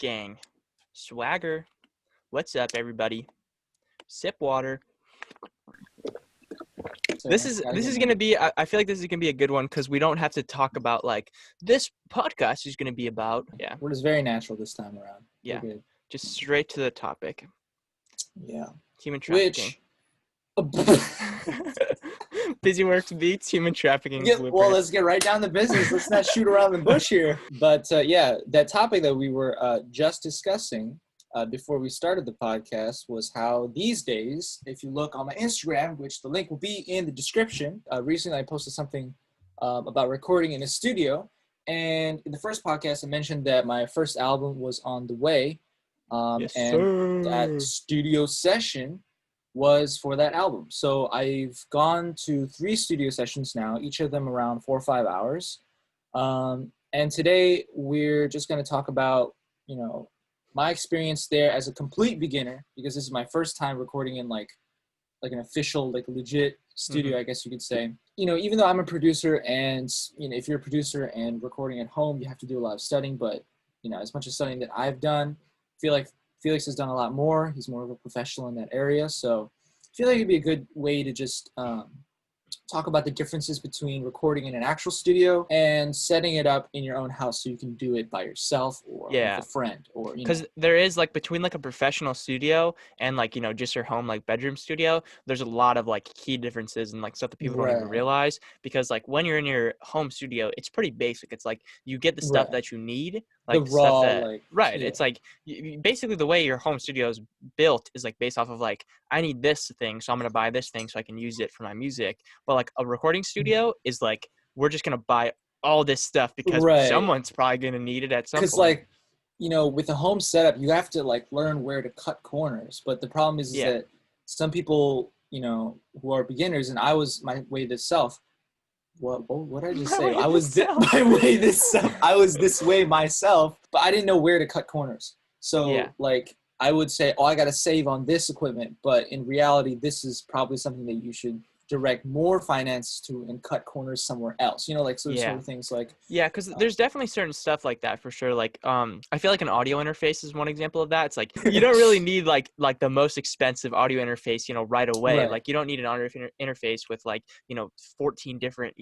Gang. Swagger. What's up, everybody? Sip water. This is going to be, I feel like this is going to be a good one because we don't have to talk about, like, this podcast is going to be about. Yeah. We're just very natural this time around. Yeah. Just straight to the topic. Yeah. Human trafficking. Busy Works beats human trafficking. Well, let's get right down to business. Let's not shoot around the bush here. But yeah, that topic that we were just discussing before we started the podcast was how these days, if you look on my Instagram, which the link will be in the description, recently I posted something about recording in a studio. And in the first podcast, I mentioned that my first album was on the way. Yes, and sir. That studio session was for that album. So I've gone to 3 studio sessions now, each of them around 4 or 5 hours. And today we're just going to talk about, my experience there as a complete beginner, because this is my first time recording in like an official, like legit studio, I guess you could say. Even though I'm a producer and, if you're a producer and recording at home, you have to do a lot of studying, but, as much as studying that I've done, I feel like Felix has done a lot more. He's more of a professional in that area. So I feel like it'd be a good way to just talk about the differences between recording in an actual studio and setting it up in your own house so you can do it by yourself or with a friend. Or because there is, like, between like a professional studio and, like, just your home, like, bedroom studio, there's a lot of, like, key differences and, like, stuff that people don't even realize, because, like, when you're in your home studio, it's pretty basic. It's like you get the stuff that you need, like the raw, stuff that it's like basically the way your home studio is built is like based off of, like, I need this thing, so I'm gonna buy this thing so I can use it for my music. But like a recording studio is like, we're just gonna buy all this stuff because someone's probably gonna need it at some point. Because, like, with a home setup, you have to, like, learn where to cut corners. But the problem is that some people, who are beginners, and I was my way this self. What did I just say? I was I was this way myself, but I didn't know where to cut corners. So like I would say, I got to save on this equipment, but in reality, this is probably something that you should direct more finance to and cut corners somewhere else. Like sort of things like because there's definitely certain stuff like that for sure. Like I feel like an audio interface is one example of that. It's like you don't really need like the most expensive audio interface right away. Like you don't need an audio interface with 14 different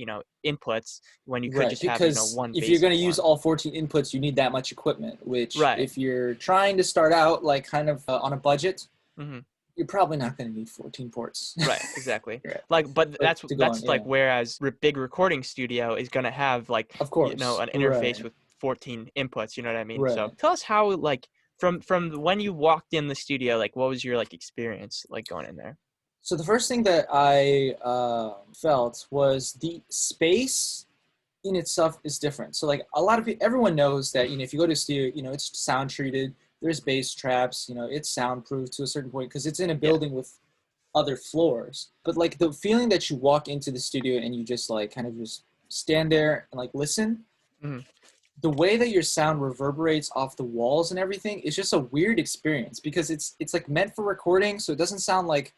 inputs when you could just have one. If you're going to use all 14 inputs, you need that much equipment, which if you're trying to start out like kind of on a budget, you're probably not going to need 14 ports. Right, exactly. Like, but that's like, whereas big recording studio is going to have like, of course, an interface with 14 inputs, you know what I mean? So tell us how, like, from when you walked in the studio, like, what was your like experience like going in there? So the first thing that I felt was the space in itself is different. So like a lot of people, everyone knows that, if you go to a studio, it's sound treated. There's bass traps, it's soundproof to a certain point because it's in a building with other floors. But like the feeling that you walk into the studio and you just like kind of just stand there and like listen, the way that your sound reverberates off the walls and everything is just a weird experience because it's like meant for recording, so it doesn't sound like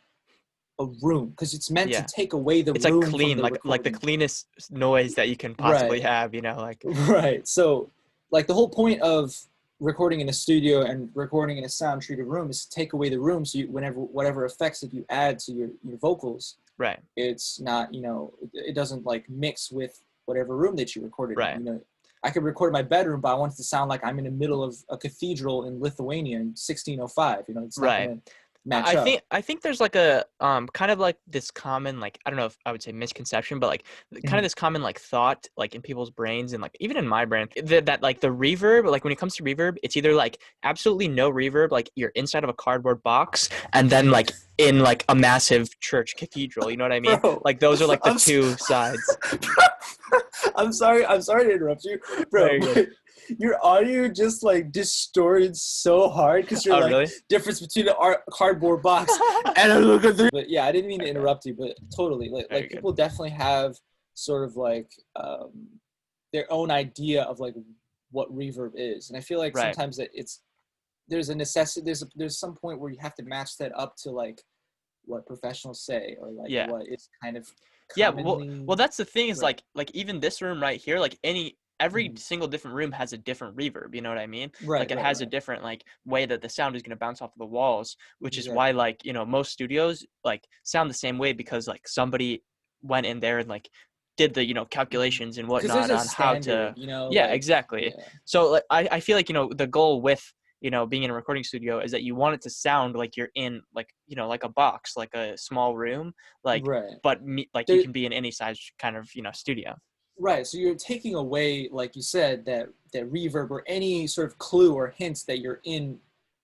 a room because it's meant to take away the room. It's like clean, like the cleanest noise that you can possibly have, like. Right. So like the whole point of recording in a studio and recording in a sound treated room is to take away the room, so you, whatever effects that you add to your vocals, it's not it doesn't like mix with whatever room that you recorded in. I could record in my bedroom, but I want it to sound like I'm in the middle of a cathedral in Lithuania in 1605. It's not gonna match up. I think there's like a kind of like this common, like, I don't know if I would say misconception, but like kind of this common like thought like in people's brains and like even in my brain that like the reverb, like when it comes to reverb, it's either like absolutely no reverb, like you're inside of a cardboard box, and then like in like a massive church cathedral, you know what I mean? Bro, like those are like the two sides. I'm sorry to interrupt you, bro. Your audio just like distorted so hard because you're really? Difference between the cardboard box and a look at. But yeah, I didn't mean to interrupt you, but totally, like people definitely have sort of like their own idea of like what reverb is, and I feel like sometimes that there's a necessity. There's some point where you have to match that up to like what professionals say or like what is kind of commonly. Well, that's the thing is like even this room right here, like every single different room has a different reverb, you know what I mean? Right, Like it right, has a right. different like way that the sound is going to bounce off of the walls, which is why Exactly. like, most studios like sound the same way because like somebody went in there and like did the, calculations and Because there's whatnot a on how to, standard, yeah, like, exactly. yeah. So like I feel like, the goal with, being in a recording studio is that you want it to sound like you're in like, like a box, like a small room, like, Right. but like you There, can be in any size kind of, studio. right. So you're taking away, like you said, that reverb or any sort of clue or hints that you're in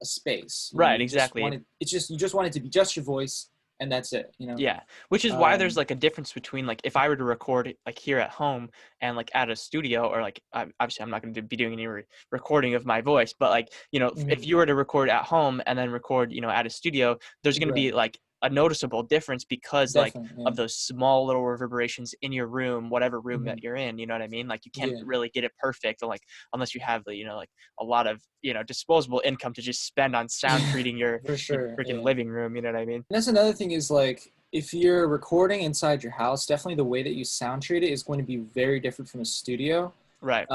a space. Right, You just exactly. want it. It's just you just want it to be just your voice, and that's it. Yeah, which is why there's Um, like a difference between like if I were to record it like here at home and like at a studio or like obviously I'm not going to be doing any recording of my voice, but like if mhm, you were to record at home and then record at a studio, there's going to right. be like a noticeable difference because like Definitely. Yeah. of those small little reverberations in your room, whatever room that Mhm, you're in. You know what I mean? Like you can't yeah. really get it perfect, like unless you have the like a lot of disposable income to just spend on sound Yeah. treating your For sure. freaking Yeah. living room. You know what I mean? And that's another thing is like if you're recording inside your house, definitely the way that you sound treat it is going to be very different from a studio. Right.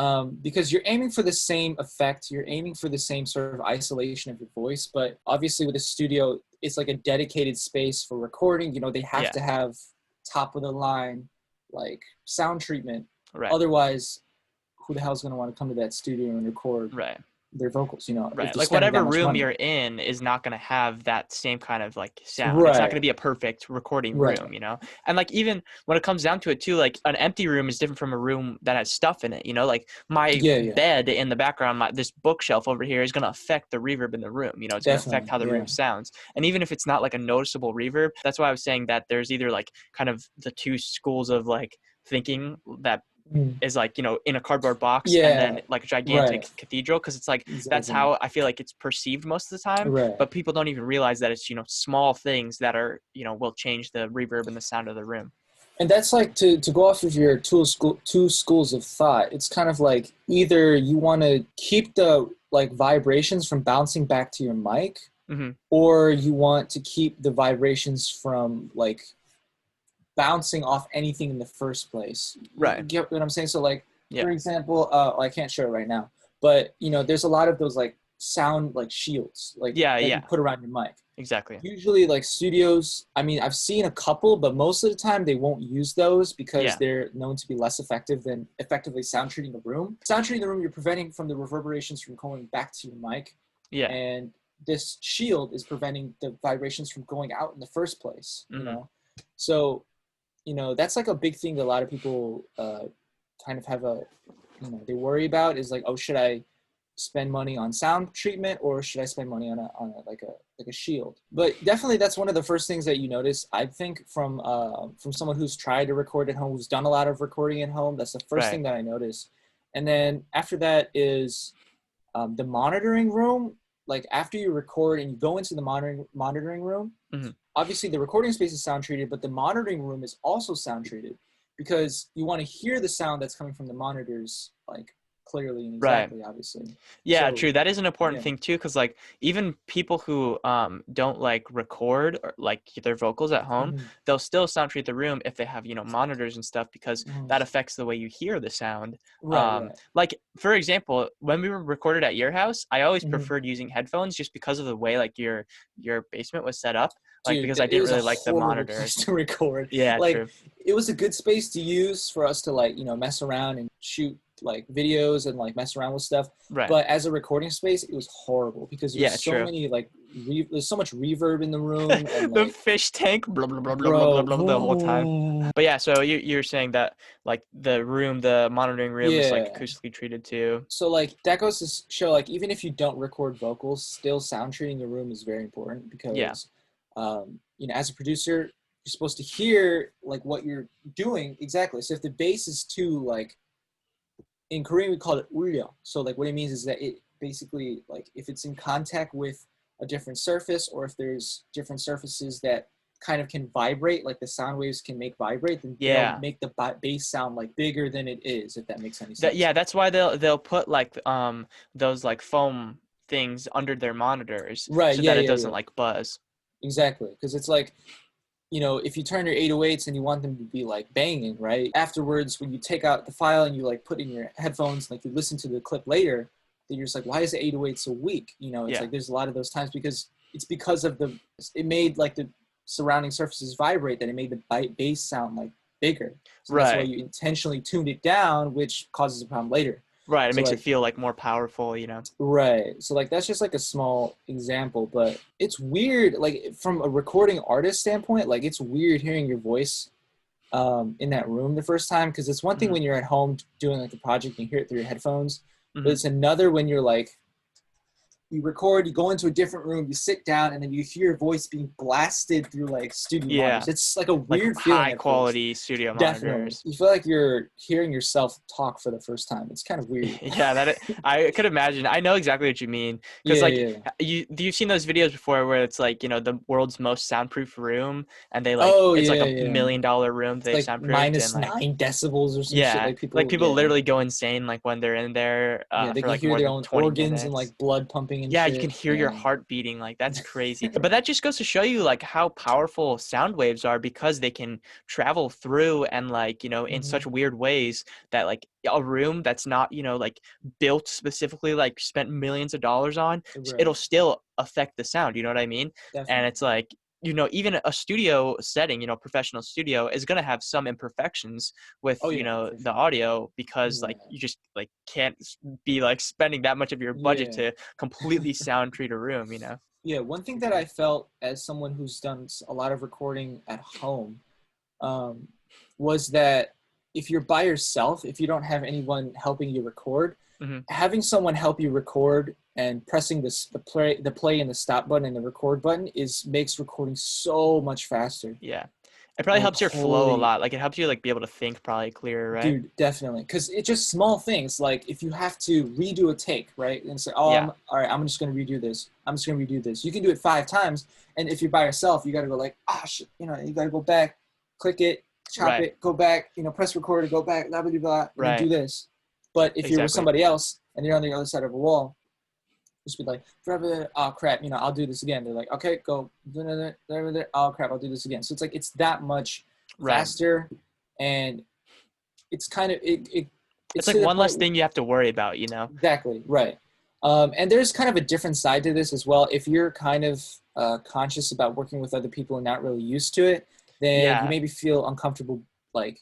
Because you're aiming for the same effect, you're aiming for the same sort of isolation of your voice, but obviously with a studio, it's like a dedicated space for recording. They have Yeah. to have top of the line, like sound treatment. Right. Otherwise, who the hell is going to want to come to that studio and record Right. their vocals? If Right. they're Like spending that whatever much room money. you're in is not going to have that same kind of like sound. It's not going Right, to be a perfect recording right. room. And like even when it comes down to it too, like an empty room is different from a room that has stuff in it. Like my Yeah, yeah, bed in the background, this bookshelf over here is going to affect the reverb in the room. It's going to affect definitely. how the Yeah. room sounds. And even if it's not like a noticeable reverb, that's why I was saying that there's either like kind of the two schools of like thinking that Mm. is like in a cardboard box and Yeah, then like a right. gigantic cathedral, because it's like that's Exactly. how I feel like it's perceived most of the time, Right. but people don't even realize that it's small things that are will change the reverb and the sound of the room. And that's like to go off of your two schools of thought. It's kind of like either you want to keep the like vibrations from bouncing back to your mic, Hmm. or you want to keep the vibrations from like bouncing off anything in the first place. You Right. get what I'm saying? So like Yeah. for example, I can't show it right now, but there's a lot of those like sound like shields like Yeah. that you Yeah. put around your mic. Exactly. Usually like studios, I mean, I've seen a couple, but most of the time they won't use those because Yeah. they're known to be less effective than effectively sound treating the room. Sound treating the room, you're preventing from the reverberations from going back to your mic, Yeah. and this shield is preventing the vibrations from going out in the first place. Hmm. So that's like a big thing that a lot of people kind of have they worry about is like, oh, should I spend money on sound treatment or should I spend money on a shield? But definitely that's one of the first things that you notice. I think from someone who's tried to record at home, who's done a lot of recording at home, that's the first Right. thing that I notice. And then after that is the monitoring room. Like after you record and you go into the monitoring room, Hmm. obviously the recording space is sound treated, but the monitoring room is also sound treated because you want to hear the sound that's coming from the monitors like clearly and Right. exactly, obviously. Yeah, So true. That is an important yeah. thing too, because like even people who don't like record or like their vocals at home, Mhm. they'll still sound treat the room if they have monitors and stuff, because Mhm. that affects the way you hear the sound. Right, right. Like for example, when we were recorded at your house, I always Mhm. preferred using headphones just because of the way like your basement was set up, like Dude, because I it didn't was a really like the horrible place monitors. to record. Yeah, Like true. it was a good space to use for us to like, mess around and shoot like videos and like mess around with stuff. Right. But as a recording space, it was horrible because Yeah, there's so true. many like there's so much reverb in the room and The like, fish tank, blah blah blah blah blah blah bro, blah the whole time. But yeah, so you're saying that like the monitoring room is like yeah. acoustically treated too. So like that goes to show like even if you don't record vocals, still sound treating your room is very important Yeah. because as a producer, you're supposed to hear like what you're doing exactly. So if the bass is too like in Korean we call it ul려. So like what it means is that it basically like if it's in contact with a different surface or if there's different surfaces that kind of can vibrate, like the sound waves can make vibrate, then they'll Yeah. make the bass sound like bigger than it is, if that makes any That sense. yeah, that's why they'll put like those like foam things under their monitors Right, so yeah, that it yeah, doesn't yeah. like buzz. Exactly. Because it's like, you know, if you turn your 808s and you want them to be like banging, right? Afterwards, when you take out the file and you like put in your headphones, like you listen to the clip later, then you're just like, why is the 808 so weak? You know, it's like there's a lot of those times because of it made like the surrounding surfaces vibrate, that it made the bass sound like bigger. So that's why you intentionally tuned it down, which causes a problem later. Right. It So makes like, it feel like more powerful, you know? right. So like that's just like a small example, but it's weird. Like from a recording artist standpoint, like it's weird hearing your voice in that room the first time, because it's one thing when you're at home doing like a project and you hear it through your headphones, but it's another when you're like, you record, you go into a different room, you sit down, and then you hear your voice being blasted through like studio monitors. It's like a weird feeling. High quality studio Definitely. monitors. You feel like you're hearing yourself talk for the first time. It's kind of weird. I could imagine. I know exactly what you mean. Because you've seen those videos before where it's like, you know, the world's most soundproof room, and they like it's like $1 million room they like soundproofed, and like -9 decibels or some shit. Like people literally go insane like when they're in there they for can like hear more their than own 20 organs minutes. and like blood pumping and yeah, shit. you can hear your heart beating. Like that's crazy. But that just goes to show you like how powerful sound waves are, because they can travel through and like, you know, in such weird ways that like a room that's not, you know, like built specifically, like spent millions of dollars on, it'll still affect the sound. You know what I mean? Definitely. And it's like, you know, even a studio setting, you know, professional studio is going to have some imperfections with, you know, the audio, because like you just like can't be like spending that much of your budget to completely sound treat a room, you know? Yeah. One thing that I felt as someone who's done a lot of recording at home was that if you're by yourself, if you don't have anyone helping you record, having someone help you record and pressing the play and the stop button and the record button makes recording so much faster. Yeah. It probably helps your flow a lot. Like it helps you like be able to think probably clearer, right? Dude, definitely. Because it's just small things. Like if you have to redo a take, right? And say, all right, I'm just going to redo this. I'm just going to redo this. You can do it 5 times. And if you're by yourself, you got to go like, shit, you know, you got to go back, click it, chop it, go back, you know, press record, go back, blah, blah, blah, and then do this. But if you're with somebody else and you're on the other side of a wall, just be like, oh crap, you know, I'll do this again. They're like, okay, go, oh crap, I'll do this again. So it's like, it's that much faster, and it's kind of, it's like one less thing you have to worry about, you know? Exactly, right. And there's kind of a different side to this as well. If you're kind of conscious about working with other people and not really used to it, then you maybe feel uncomfortable, like,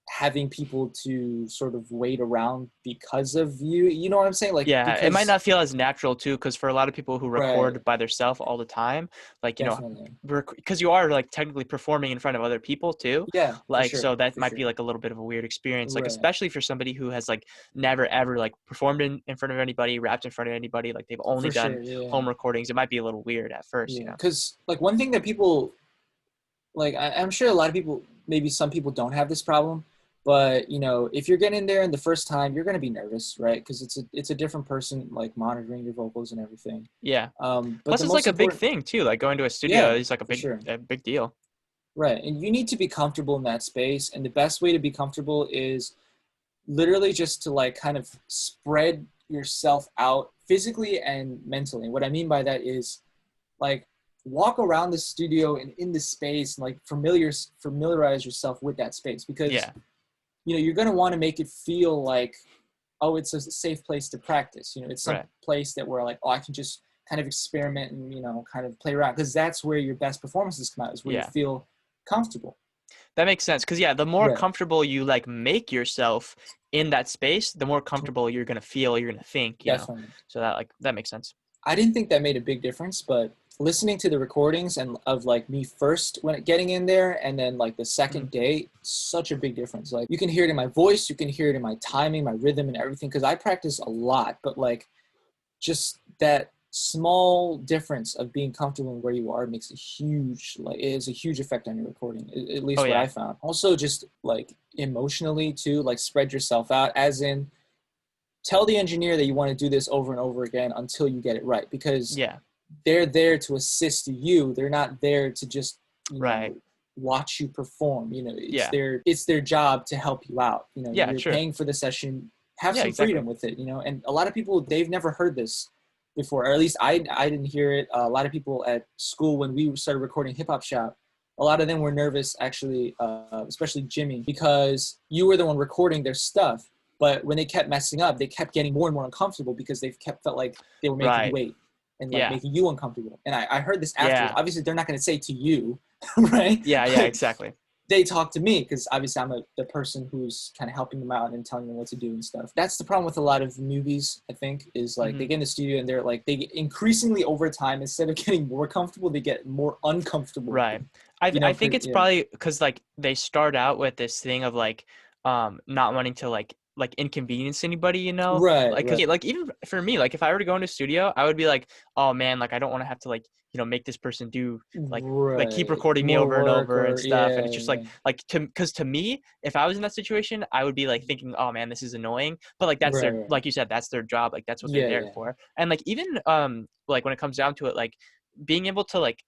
having people to sort of wait around because of you know what I'm saying? Like, it might not feel as natural too, because for a lot of people who record by themselves all the time, like, you know, because you are like technically performing in front of other people too, like so that might be like a little bit of a weird experience, like especially for somebody who has like never ever like performed in front of anybody, rapped in front of anybody, like they've only done home recordings. It might be a little weird at first, you know, because like one thing that people like, I'm sure a lot of people, maybe some people don't have this problem. But, you know, if you're getting in there and the first time, you're going to be nervous, right? Because it's a different person, like, monitoring your vocals and everything. Yeah. But plus, it's like a big thing, too. Like, going to a studio is like a big deal. Right. And you need to be comfortable in that space. And the best way to be comfortable is literally just to, like, kind of spread yourself out physically and mentally. What I mean by that is, like, walk around the studio and in the space and, like, familiarize yourself with that space. Because you know, you're going to want to make it feel like, oh, it's a safe place to practice. You know, it's some place that where like, oh, I can just kind of experiment and, you know, kind of play around. Because that's where your best performances come out, is where you feel comfortable. That makes sense. Because, the more comfortable you, like, make yourself in that space, the more comfortable you're going to feel, you're going to think, you know. So that makes sense. I didn't think that made a big difference, but listening to the recordings and of like me first when getting in there and then like the second day, such a big difference. Like you can hear it in my voice, you can hear it in my timing, my rhythm and everything, because I practice a lot, but like just that small difference of being comfortable in where you are makes it has a huge effect on your recording, at least what I found. Also just like emotionally too, like spread yourself out, as in tell the engineer that you want to do this over and over again until you get it right, because they're there to assist you. They're not there to just know, watch you perform. You know, it's their job to help you out. You know, you're paying for the session. Have some freedom with it. You know, and a lot of people, they've never heard this before, or at least I didn't hear it. A lot of people at school when we started recording Hip Hop Shop, a lot of them were nervous, actually, especially Jimmy, because you were the one recording their stuff. But when they kept messing up, they kept getting more and more uncomfortable because they felt like they were making you Right. wait and like Yeah. making you uncomfortable. And I heard this afterwards. Yeah. Obviously, they're not going to say to you, right? Yeah. Yeah. But Exactly. they talk to me because obviously I'm the person who's kind of helping them out and telling them what to do and stuff. That's the problem with a lot of newbies, I think, is like they get in the studio and they're like, they get increasingly over time, instead of getting more comfortable, they get more uncomfortable. Right. You I know, think it's yeah. probably because like they start out with this thing of like not wanting to like inconvenience anybody, you know? Right, Like right. cuz like even for me, like if I were to go into a studio, I would be like, "Oh man, like I don't want to have to like, you know, make this person do like keep Right. recording me More over and work over and or stuff." And yeah, it's just yeah. like to cuz to me, if I was in that situation, I would be like thinking, "Oh man, this is annoying." But like that's Right, their, right. like you said, that's their job. Like that's what they're Yeah, there yeah. for. And like even like when it comes down to it, like being able to like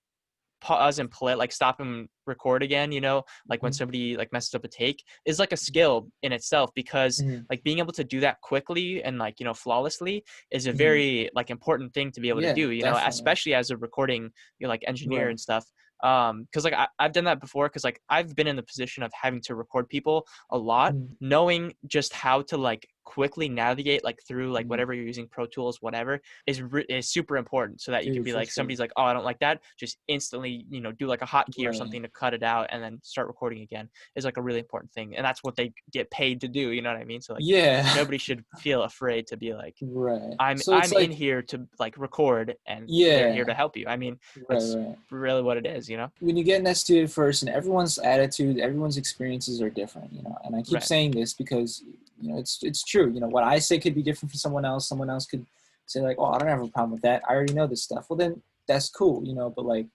pause and play, like stop and record again, you know, like when Mhm. somebody like messes up a take is like a skill in itself, because Mhm. like being able to do that quickly and like, you know, flawlessly is a Mhm. very like important thing to be able to Yeah, do, you know, definitely. especially as a recording, you know, like engineer Right. and stuff. Because like I've done that before, because like I've been in the position of having to record people a lot, Mhm. knowing just how to like quickly navigate like through like Mhm. whatever you're using, Pro Tools, whatever, is super important, so that you can Dude, be for like, sure. somebody's like, "Oh, I don't like that," just instantly, you know, do like a hotkey or Right. something to cut it out and then start recording again, is like a really important thing, and that's what they get paid to do, you know what I mean? So like Yeah. nobody should feel afraid to be like, Right. i'm So it's i'm in like, here to like record, and they're here yeah. to help you. I mean, Right, that's right. really what it is, you know? When you get in that studio first, and everyone's attitude, everyone's experiences are different, you know. And I keep Right. saying this because, you know, it's true. You know, what I say could be different for someone else. Someone else could say like, "Oh, I don't have a problem with that. I already know this stuff." Well, then that's cool, you know. But like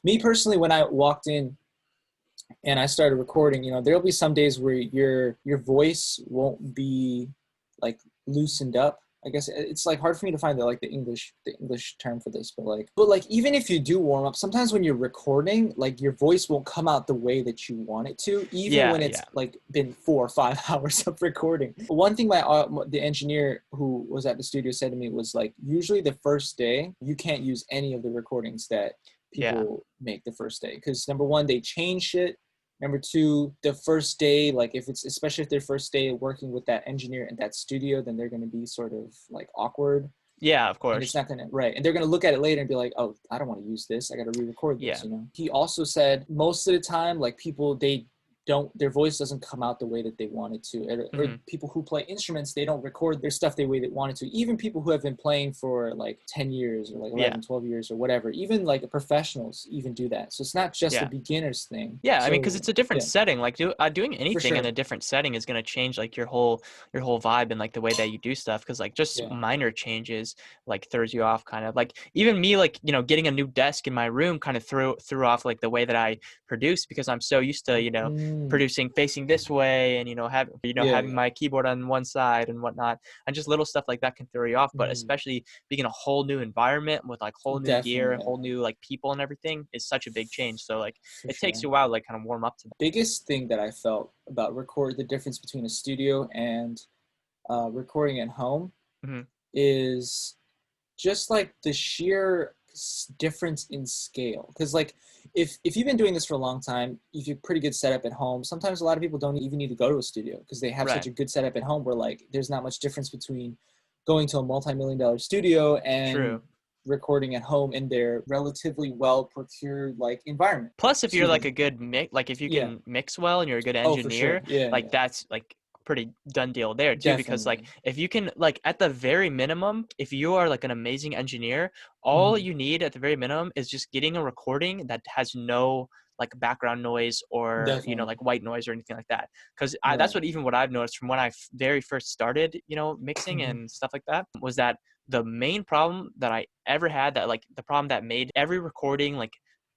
me personally, when I walked in and I started recording, you know, there'll be some days where your voice won't be like loosened up. I guess it's like hard for me to find the English term for this, but like even if you do warm up, sometimes when you're recording, like your voice won't come out the way that you want it to, even Yeah. when it's Yeah. like been 4 or 5 hours of recording. One thing the engineer who was at the studio said to me was like, usually the first day you can't use any of the recordings that Yeah. people make the first day, because number one, they change shit. Number two, the first day, like if it's, especially if their first day working with that engineer in that studio, then they're going to be sort of like awkward, Yeah, of and it's course. not going to, right. And they're going to look at it later and be like, oh, I don't want to use this. I got to re-record this, Yeah. you know? He also said most of the time, like people, their voice doesn't come out the way that they want it to. Or Hmm. people who play instruments, they don't record their stuff the way they want it to. Even people who have been playing for like 10 years or like Yeah. 11, 12 years or whatever, even like professionals even do that. So it's not just a Yeah. beginner's thing. Yeah, I mean, because So it's a different yeah, setting. Like doing for anything in sure. a different setting is gonna change like your whole vibe and like the way that you do stuff. Because like just Yeah. minor changes like throws you off, kind of like even me, like, you know, getting a new desk in my room kind of threw off like the way that I produce, because I'm so used to, you know, Mm, producing facing this way, and yeah, having yeah. my keyboard on one side and whatnot, and just little stuff like that can throw you off. But Mhm. especially being in a whole new environment with like whole new gear, Definitely, whole yeah, new like people and everything is such a big change. So like for it takes sure. you a while to like kind of warm up to that. Biggest thing that I felt about the difference between a studio and recording at home Hmm. is just like the sheer difference in scale. Because like if you've been doing this for a long time, if you're pretty good setup at home, sometimes a lot of people don't even need to go to a studio because they have such Right. a good setup at home where like there's not much difference between going to a multi-million-dollar studio and True. recording at home in their relatively well procured like environment. Plus, if you're Excuse like me. a good mix, like if you Yeah. can mix well and you're a good Oh, for sure. engineer, Yeah, like yeah. that's like pretty done deal there too. Because like Definitely. if you can, like at the very minimum, if you are like an amazing engineer, all Hmm. you need at the very minimum is just getting a recording that has no like background noise, or, you know, Definitely. like white noise or anything like that. Because that's Right. what I've noticed from when I very first started, you know, mixing Hmm. and stuff like that, was that the main problem that I ever had, that like the problem that made every recording like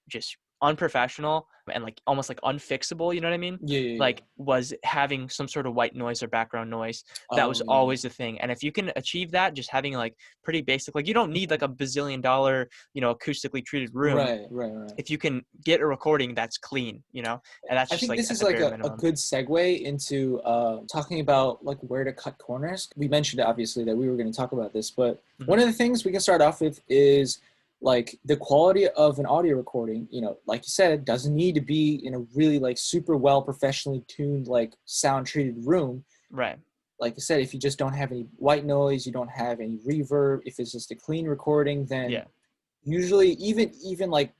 just unprofessional and like almost like unfixable, you know what I mean? Yeah, yeah, yeah. Like was having some sort of white noise or background noise. That was Oh, yeah, always yeah. the thing. And if you can achieve that, just having like pretty basic, like you don't need like a bazillion dollar, you know, acoustically treated room. Right, right, right. If you can get a recording that's clean, you know, and that's I just think like this at is the like bare a minimum. good segue into talking about like where to cut corners. We mentioned obviously that we were going to talk about this, but one Hmm. of the things we can start off with is like the quality of an audio recording, like you said, doesn't need to be in a really like super well professionally tuned, like sound treated room. Right. Like I said, if you just don't have any white noise, you don't have any reverb, if it's just a clean recording, then Yeah. usually even like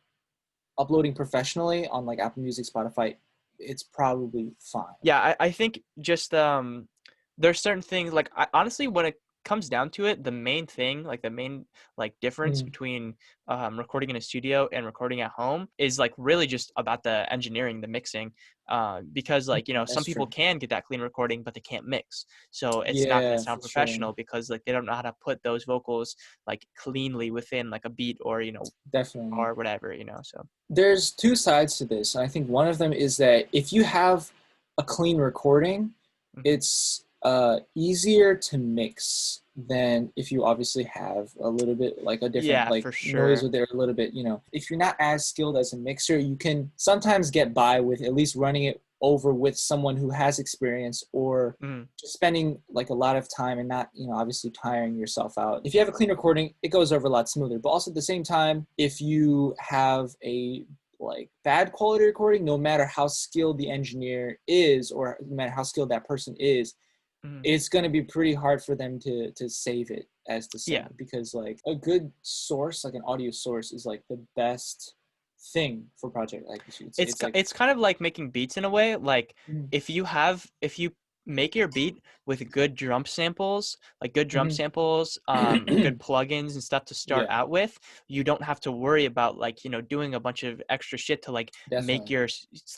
uploading professionally on like Apple Music, Spotify, it's probably fine. Yeah, I think just there's certain things like honestly when it comes down to it, the main thing, like the main like difference Mm, between recording in a studio and recording at home is like really just about the engineering, the mixing. Because like, some that's people true. can get that clean recording, but they can't mix. So it's not going to Yeah, sound for sure. professional because like they don't know how to put those vocals like cleanly within like a beat or, Definitely. or whatever, so. There's two sides to this. I think one of them is that if you have a clean recording, Mhm. it's easier to mix than if you obviously have a little bit like a different Yeah, like for noise sure. with there a little bit. If you're not as skilled as a mixer, you can sometimes get by with at least running it over with someone who has experience, or Mhm. just spending like a lot of time and not obviously tiring yourself out. If you have a clean recording, it goes over a lot smoother. But also at the same time, if you have a like bad quality recording, no matter how skilled the engineer is or no matter how skilled that person is, Mhm. it's going to be pretty hard for them to save it as the Yeah. singer, because like a good source, like an audio source, is like the best thing for project. Like it's like It's kind of like making beats in a way. Like mm, if you make your beat with good drum samples, like good drum mhm. samples, and good plugins and stuff to start Yeah, out with, you don't have to worry about like, doing a bunch of extra shit to like make definitely. your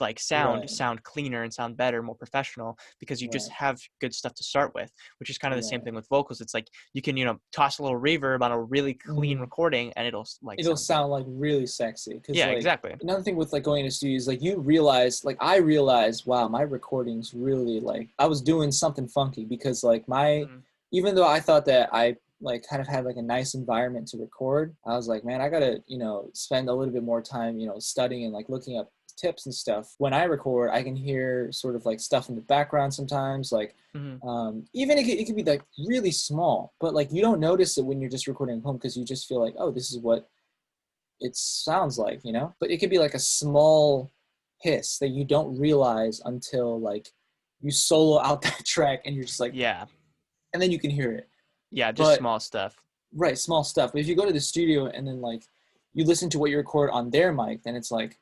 like Right, sound cleaner and sound better, more professional because you just right, have good stuff to start with, which is kind of the same right. thing with vocals. It's like you can, toss a little reverb on a really clean Mm. recording and it'll like It'll sound good. sound like really sexy, because Yeah, like exactly. another thing with like going into studios, like you realize, like I realized, wow, my recordings really, like I was doing something funky, because like my, Mhm. even though I thought that I like kind of had like a nice environment to record, I was like, man, I gotta spend a little bit more time studying and like looking up tips and stuff. When I record, I can hear sort of like stuff in the background sometimes, like Mhm. even it could be like really small, but like you don't notice it when you're just recording at home, because you just feel like, oh, this is what it sounds like. But it could be like a small hiss that you don't realize until like you solo out that track and you're just like, Yeah. and then you can hear it. Yeah, just But small stuff. right, small stuff. But if you go to the studio and then like you listen to what you record on their mic, then it's like,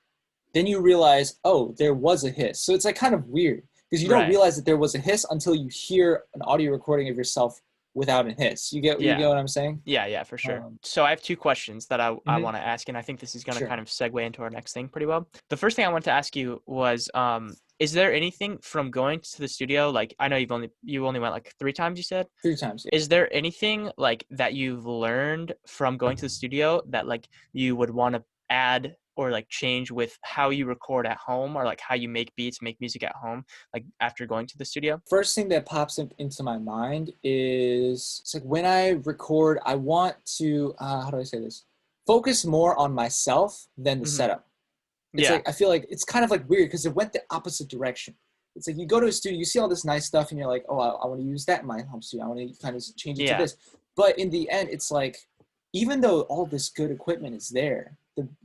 then you realize, oh, there was a hiss. So it's like kind of weird, because you don't Right. realize that there was a hiss until you hear an audio recording of yourself without a hiss. You get Yeah. what I'm saying? Yeah, for sure. Um, So I have two questions that I mhm, want to ask, and I think this is going to sure. kind of segue into our next thing pretty well. The first thing I want to ask you was, is there anything from going to the studio, like I know you only went like 3 times, you said? 3 times. Is there anything like that you've learned from going to the studio that like you would want to add or like change with how you record at home or like how you make beats, make music at home, like after going to the studio? First thing that pops up into my mind is, it's like when I record, I want to, how do I say this? Focus more on myself than the Hmm. setup. It's Yeah. like, I feel like it's kind of like weird, because it went the opposite direction. It's like you go to a studio, you see all this nice stuff, and you're like, oh, I want to use that in my home studio. I want to kind of change it to Yeah. this. But in the end, it's like, even though all this good equipment is there,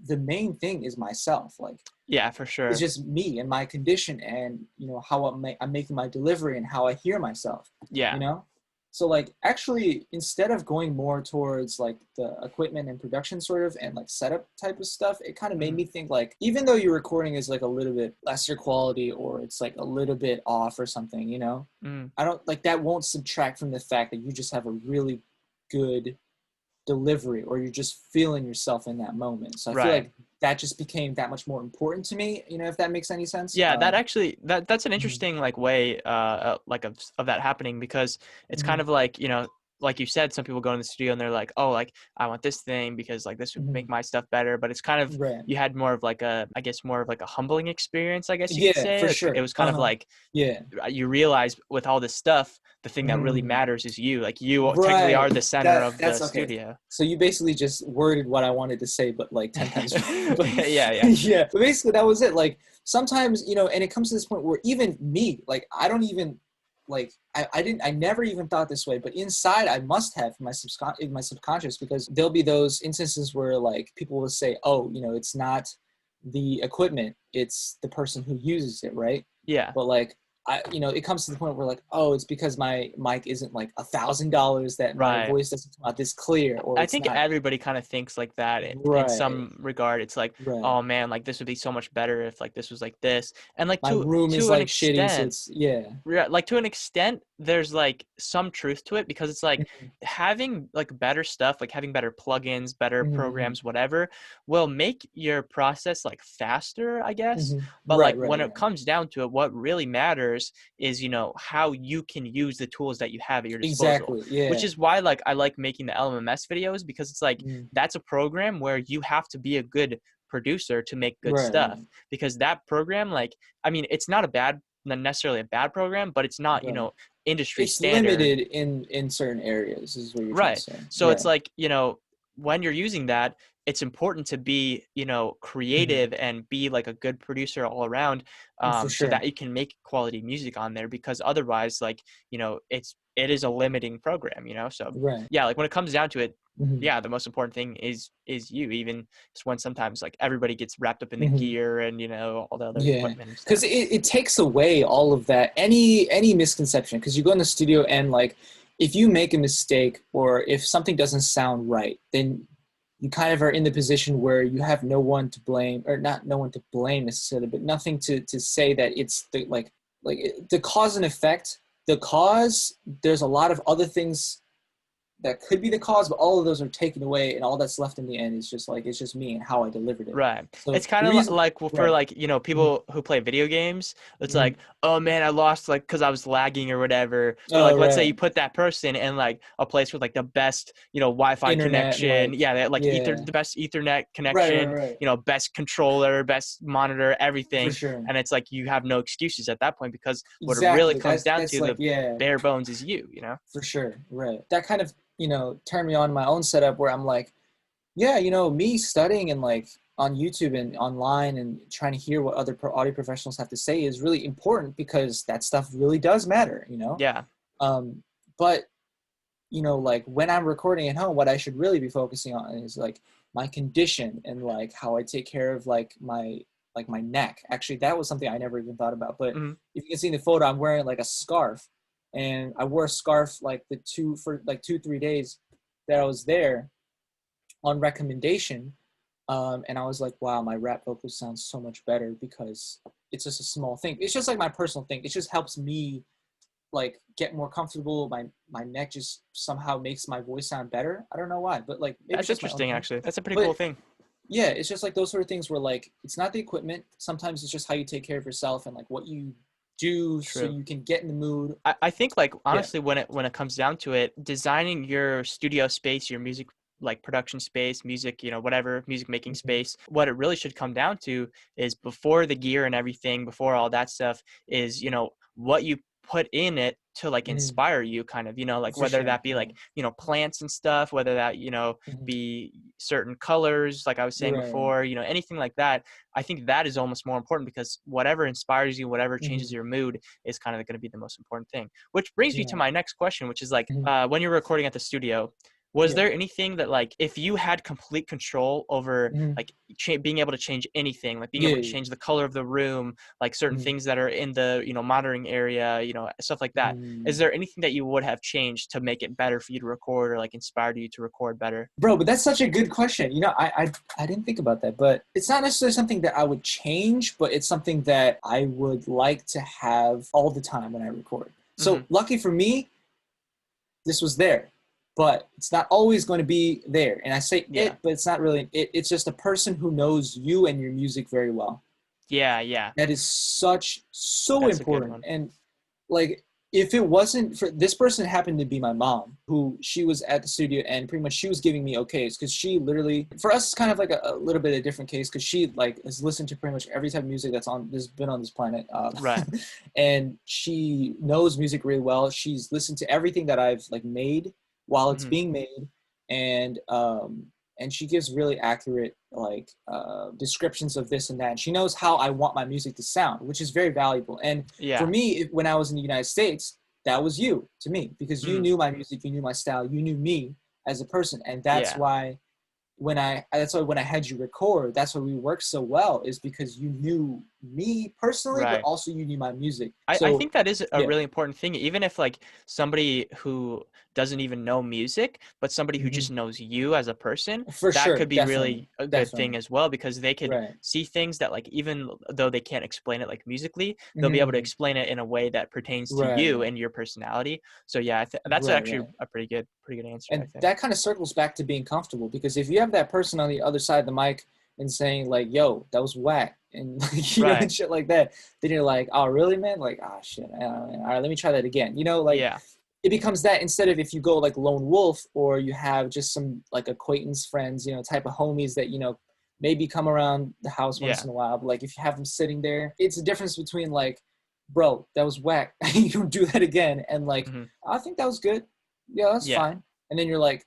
the main thing is myself. Like, Yeah, for it's sure. just me and my condition, and how I'm making my delivery and how I hear myself. You Yeah. know, so like actually, instead of going more towards like the equipment and production sort of and like setup type of stuff, it kind of made Hmm. me think, like, even though your recording is like a little bit lesser quality or it's like a little bit off or something, Hmm. I don't like that won't subtract from the fact that you just have a really good delivery, or you're just feeling yourself in that moment. So I feel Right. like that just became that much more important to me, if that makes any sense. Yeah, that actually that's an Mhm, interesting like way like of that happening because it's kind mhm, of like, like you said, some people go in the studio and they're like, oh, like I want this thing because like this would make mhm. my stuff better. But it's kind of Right. you had more of like I guess more of like a humbling experience, I guess you could Yeah, say. for It sure. was kind of like Yeah. you realize with all this stuff, the thing that really Mhm. matters is you. Like you technically Right. are the center That of the that's okay. studio. So you basically just worded what I wanted to say, but like 10 times. But Yeah. yeah, but basically that was it. Like sometimes, and it comes to this point where even me, like I don't even like I never even thought this way, but inside I must have in my subconscious, because there'll be those instances where like people will say, oh, you know, it's not the equipment, it's the person who uses it, right? Yeah. But like you know, it comes to the point where like, oh, it's because my mic isn't like $1,000 that my Right. voice doesn't come out this clear, or I it's think not. everybody kind of thinks like that in Right, some regard. It's like, right. oh man, like this would be so much better if like this was like this. And like My room is to an like shitty, so extent, it's, yeah. yeah, like to an extent, there's like some truth to it, because it's like Mhm, having like better stuff, like having better plugins, better mhm, programs, whatever, will make your process like faster, I guess. mhm. But Right, like right, when it right. comes down to it, what really matters is, you know, how you can use the tools that you have at your disposal, Exactly, which yeah. is why like I like making the LMMS videos, because it's like Mhm. that's a program where you have to be a good producer to make good Right, stuff, right, because that program, like, I mean, it's not necessarily a bad program, but it's not, you right. know, industry It's standard. limited in certain areas, is what you're trying to Right. say. So Right. it's like, you know, when you're using that, it's important to be, you know, Mhm. creative and be like a good producer all around, For so sure. that you can make quality music on there, because otherwise, like, you know, it is a limiting program, you know? So Right. yeah, like when it comes down to it, Mhm. yeah, the most important thing is you, even when sometimes like everybody gets wrapped up in the Mhm. gear and, you know, all the other Yeah, equipment and stuff. because it takes away all of that, any misconception. Because you go in the studio and like, if you make a mistake or if something doesn't sound right, then you kind of are in the position where you have no one to blame, or not no one to blame necessarily, but nothing to say that it's the the cause and effect. The cause, there's a lot of other things that could be the cause, but all of those are taken away, and all that's left in the end is just like, it's just me and how I delivered it. Right. So It's kind the of reason, like for right? like, you know, Mhm, people who play video games, it's mhm. like, oh man, I lost like because I was lagging or whatever. But Oh, like, let's say right. you put that person in like a place with like the best, you know, Wi-Fi Internet and connection. like, Yeah, they had, like yeah, the best Ethernet right, right, connection, right, you know, best controller, best monitor, for everything. sure. And it's like you have no excuses at that point, because what it really Exactly. comes down That's to, like, the yeah, bare bones, is you know? for sure. Right. That kind of, you know, turned me on my own setup where I'm like, yeah, you know, me studying and like on YouTube and online and trying to hear what other audio professionals have to say is really important, because that stuff really does matter, you know? Yeah. Um, but you know, like when I'm recording at home, what I should really be focusing on is like my condition and like how I take care of like my neck. Actually, that was something I never even thought about. But Hmm. if you can see in the photo, I'm wearing like a scarf, and I wore a scarf like for like 2-3 days that I was there on recommendation. And I was like, wow, my rap vocals sound so much better because it's just a small thing. It's just like my personal thing. It just helps me like get more comfortable. My neck just somehow makes my voice sound better. I don't know why, but like maybe it's That's just my own interesting, thing. actually. That's a pretty cool But thing. yeah, it's just like those sort of things where like it's not the equipment. Sometimes it's just how you take care of yourself and like what you do so True. you can get in the mood. I think like Yeah. honestly, when it comes down to it, designing your studio space, your music like production space, music, you know, whatever, music making Hmm. space, what it really should come down to is, before the gear and everything, before all that stuff, is, you know, what you put in it to like Hmm. inspire you, kind of, you know, like For whether sure. that be Yeah. like, you know, plants and stuff, whether that, you know, Hmm. be certain colors, like I was saying Right. Right. before, you know, anything like that. I think that is almost more important, because whatever inspires you, whatever changes Hmm. your mood, is kind of going to be the most important thing. Which brings me to Yeah. my next question, which is like, Hmm. when you're recording at the studio, was Yeah. there anything that, like, if you had complete control over Hmm. like being able to change anything, like being Yeah. able to Yeah. change the color of the room, like certain Hmm. things that are in the, you know, monitoring area, you know, stuff like that, is Mm. there anything that you would have changed to make it better for you to record, or like inspired you to record better? Bro, but that's such a good question. You know, I didn't think about that, but it's not necessarily something that I would change, but it's something that I would like to have all the time when I record. Hmm. So lucky for me, this was there, but it's not always going to be there. And I say Yeah. it, but it's not really it. It's just a person who knows you and your music very well. Yeah. Yeah. That is so That's a good important. one. And like, if it wasn't for this person, happened to be my mom, who she was at the studio and pretty much she was giving me okays, because she literally, for us, it's kind of like a little bit of a different case, because she like has listened to pretty much every type of music that's been on this planet. Right. And she knows music really well. She's listened to everything that I've like made while it's Hmm. being made. And she gives really accurate like descriptions of this and that. And she knows how I want my music to sound, which is very valuable. And for Yeah. me, when I was in the United States, that was you to me, because you Mm, knew my music, you knew my style, you knew me as a person. And yeah. that's why when I had you record, that's why we worked so well, is because you knew me personally, but Right. also you knew my music. I So think that is a yeah, really important thing, even if like somebody who doesn't even know music, but somebody who hmm just knows you as a person, for that sure, could be definitely, really a good thing definitely, as well, because they could right. see things that like even though they can't explain it like musically, they'll be able to hmm explain it in a way that pertains to you Right, and your personality. So yeah, that's right, actually right. a pretty good answer, I And think. that kind of circles back to being comfortable, because if you have that person on the other side of the mic and saying like, "Yo, that was whack," and like, Right. and shit like that, then you're like, "Oh, really, man? Like, ah, shit. All right, let me try that again." Like Yeah. it becomes that, instead of if you go like lone wolf, or you have just some like acquaintance friends, type of homies that maybe come around the house once Yeah. in a while. But like if you have them sitting there, it's a difference between like, "Bro, that was whack. You don't do that again," and like, Hmm. "I think that was good. Yeah, that's Yeah. fine." And then you're like,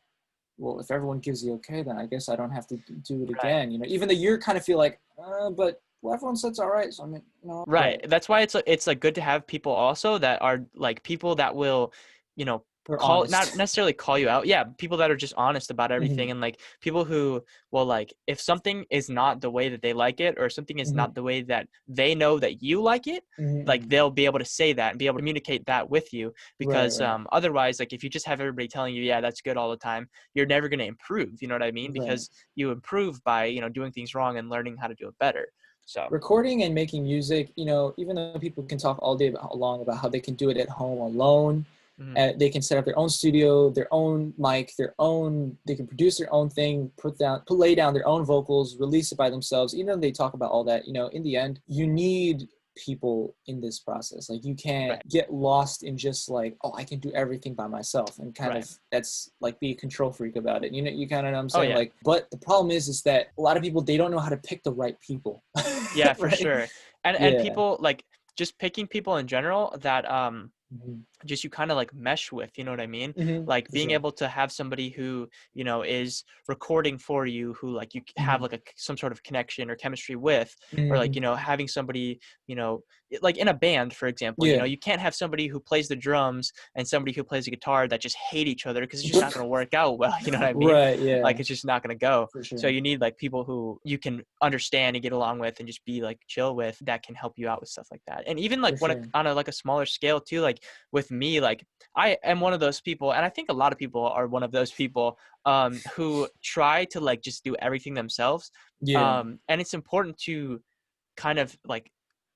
well, if everyone gives the okay, then I guess I don't have to do it Right. again. Even though you kind of feel like, but well, everyone said it's all right. So I mean, Right. but That's why it's like good to have people also that are like people that will, you know, we're call not honest. necessarily call you out. Yeah, people that are just honest about hmm everything, and like people who will like if something is not the way that they like it, or something is hmm not the way that they know that you like it, like hmm they'll be able to say that and be able to communicate that with you, Right, because right, otherwise, like if you just have everybody telling you, yeah, that's good all the time, you're never going to improve, you know what I mean? right. Because you improve by, doing things wrong and learning how to do it better. So, Recording and making music, even though people can talk all day long about how they can do it at home alone, mhm. they can set up their own studio, their own mic, they can produce their own thing, lay down their own vocals, release it by themselves. Even though they talk about all that, in the end, you need people in this process. Like you can't Right. get lost in just like, oh, I can do everything by myself, and kind Right. of that's like be a control freak about it. You kind of know what I'm Oh saying? yeah. Like, but the problem is that a lot of people, they don't know how to pick the right people. Yeah, for Right? sure. And Yeah. people like just picking people in general that hmm just you kind of like mesh with, you know what I mean? Like For being sure. able to have somebody who, is recording for you, who like you have hmm like some sort of connection or chemistry with, or like, hmm having somebody, like in a band, for example, Yeah. you can't have somebody who plays the drums and somebody who plays the guitar that just hate each other, because it's just not going to work out well, you know what I mean? Right. Yeah. Like it's just not going to go. For So sure. you need like people who you can understand and get along with and just be like chill with, that can help you out with stuff like that. And even like For when sure. on a like a smaller scale too, like with me, like I am one of those people, and I think a lot of people are one of those people, who try to like just do everything themselves. Yeah. And it's important to kind of like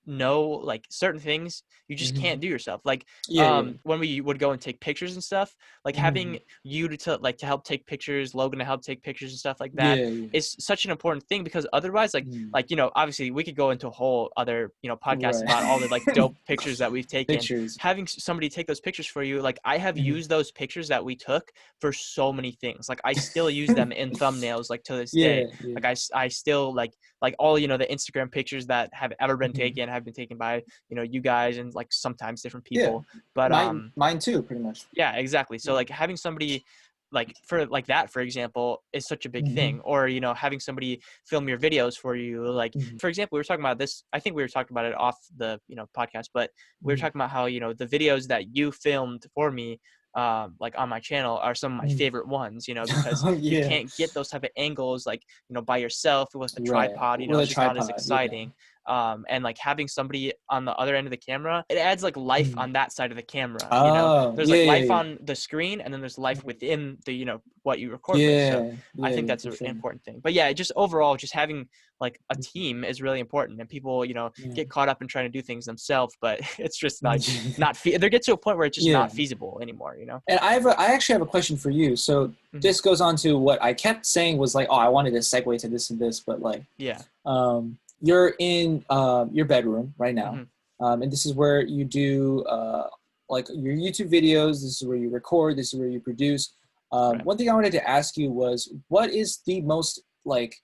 know like certain things you just hmm can't do yourself, like Yeah. Yeah. when we would go and take pictures and stuff, like hmm having you to like to help take pictures, Logan to help take pictures and stuff like that, Yeah. Yeah. is such an important thing, because otherwise Mhm. obviously we could go into a whole other podcast Right. about all the like dope pictures that we've taken. Pictures. Having somebody take those pictures for you, like I have hmm used those pictures that we took for so many things, like I still use them in thumbnails like to this day. Yeah. Yeah. Like I still like all the Instagram pictures that have ever been hmm taken have been taken by you guys and like sometimes different Yeah. people. But Mine too, pretty much. yeah, exactly. So Yeah. like having somebody like for like that, for example, is such a big hmm thing. Or having somebody film your videos for you, like hmm for example, we were talking about this, I think we were talking about it off the podcast, but we were hmm talking about how the videos that you filmed for me, like on my channel, are some of my hmm favorite ones, because you Yeah. can't get those type of angles like by yourself with a Right. tripod. With a It's just not as tripod. Yeah. exciting. And like having somebody on the other end of the camera, it adds like life Mhm. on that side of the camera. Oh, There's yeah, like yeah, life yeah. on the screen, and then there's life Mhm. within the what you record with. So Yeah, I yeah, think yeah, that's for an sure. important thing. But yeah, just overall, just having like a Mhm. team is really important, and people Yeah. get caught up in trying to do things themselves, but it's just like not they get to a point where it's just Yeah. not feasible anymore. And I actually have a question for you. So Hmm. this goes on to what I kept saying was like, oh, I wanted to segue to this and this, but like, Yeah. you're in your bedroom right now, Hmm. and this is where you do like your YouTube videos. This is where you record. This is where you produce. Right. One thing I wanted to ask you was, what is the most like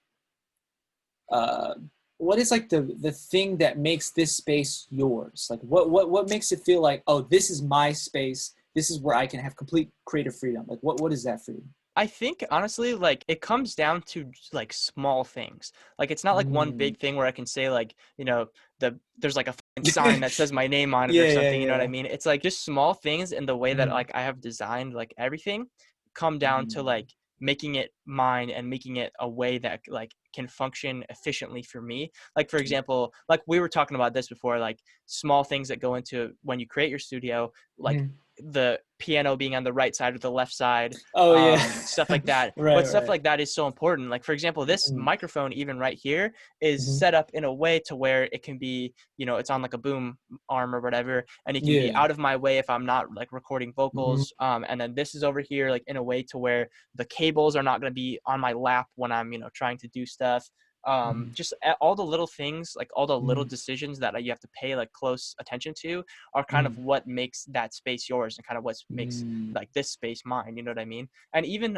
uh, what is like the thing that makes this space yours? Like what makes it feel like, oh, this is my space. This is where I can have complete creative freedom. Like what is that for you? I think honestly, like it comes down to like small things. Like it's not like one Mm, big thing where I can say like, there's like a sign that says my name on it or Yeah, yeah, something, you know what I yeah. mean? It's like just small things in the way that Mhm, like I have designed like everything come down to mhm, like making it mine and making it a way that like can function efficiently for me. Like for example, like we were talking about this before, like small things that go into when you create your studio, like mhm. the piano being on the right side or the left side, Oh, yeah. stuff like that. Right, But stuff right. like that is so important. Like for example, this Mhm, microphone even right here is mhm. set up in a way to where it can be, you know, it's on like a boom arm or whatever, and it can be Yeah. out of my way if I'm not like recording Mhm, vocals. And then this is over here like in a way to where the cables are not going to be on my lap when I'm, you know, trying to do stuff. mhm, Just all the little things, like all the little mhm, decisions that you have to pay like close attention to are kind of mhm, what makes that space yours and kind of what makes mm. like this space mine, you know what I mean? And even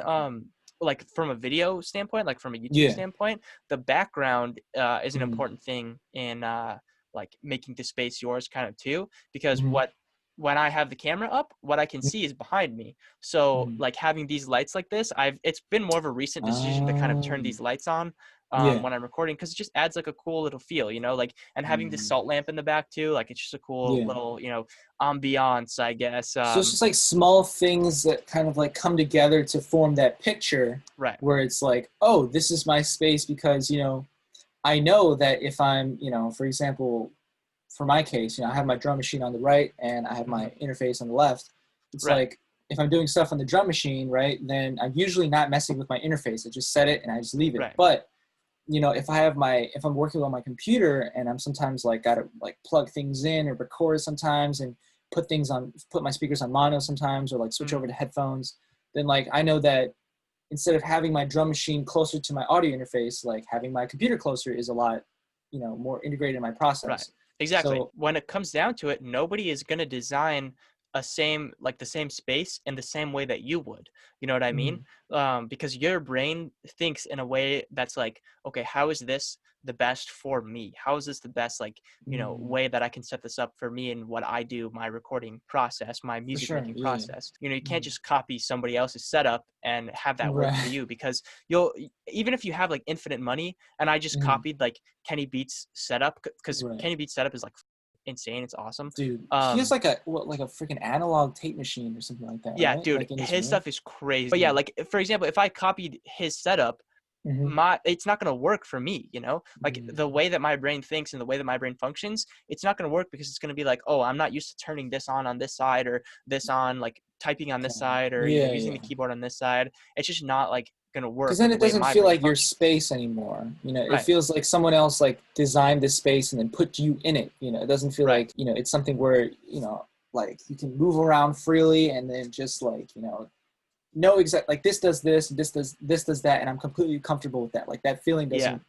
like from a video standpoint, like from a YouTube Yeah. standpoint, the background is an Mhm, important thing in like making the space yours kind of too, because mhm, what when I have the camera up, what I can see is behind me. So mhm. like having these lights like this, it's been more of a recent decision to kind of turn these lights on Yeah. when I'm recording, because it just adds like a cool little feel, you know, like, and having this Mm, salt lamp in the back too, like it's just a cool yeah. little, you know, ambiance, I guess. So it's just like small things that kind of like come together to form that picture Right. where it's like, oh, this is my space because, I know that if I'm, for example, for my case, I have my drum machine on the right and I have Hmm. my interface on the left. It's Right. like if I'm doing stuff on the drum machine, right, then I'm usually not messing with my interface. I just set it and I just leave it. Right. But if I'm working on my computer and I'm sometimes like gotta like plug things in or record sometimes and put my speakers on mono sometimes or like switch Hmm. over to headphones, then like I know that instead of having my drum machine closer to my audio interface, like having my computer closer is a lot, more integrated in my Right. process. Exactly. So When it comes down to it, nobody is going to design the same space in the same way that you would. You know what I mean? mhm, Because your brain thinks in a way that's like, okay, how is this the best for me? How is this the best, like, you know, mhm, way that I can set this up for me and what I do, my recording process, my for music sure, making yeah, process. You know, you can't mhm, just copy somebody else's setup and have that work for right, you, because even if you have like infinite money, and I just mhm, copied like Kenny Beats setup, because right. Kenny Beats setup is like insane. It's awesome. Dude, he has Um, like a freaking analog tape machine or something like that, yeah, right? dude, Like in his his room. stuff is crazy. But yeah, Yeah. like for example, if I copied his setup, Hmm. it's not going to work for me, you know, like the way that my brain thinks and the way that my brain functions, it's not going to work, because it's going to be like, oh, I'm not used to turning this on this side, or this on, like typing on this Okay. side, or, you know, Yeah, using the yeah. keyboard on this side. It's just not like going to Because work then with the it way doesn't my feel brain like your functions. space anymore. It Right. feels like someone else like designed this space and then put you in it. It doesn't feel Right. like, it's something where, like you can move around freely and then just like, know exact like this does that, and I'm completely comfortable with that. Like that feeling Yeah. doesn't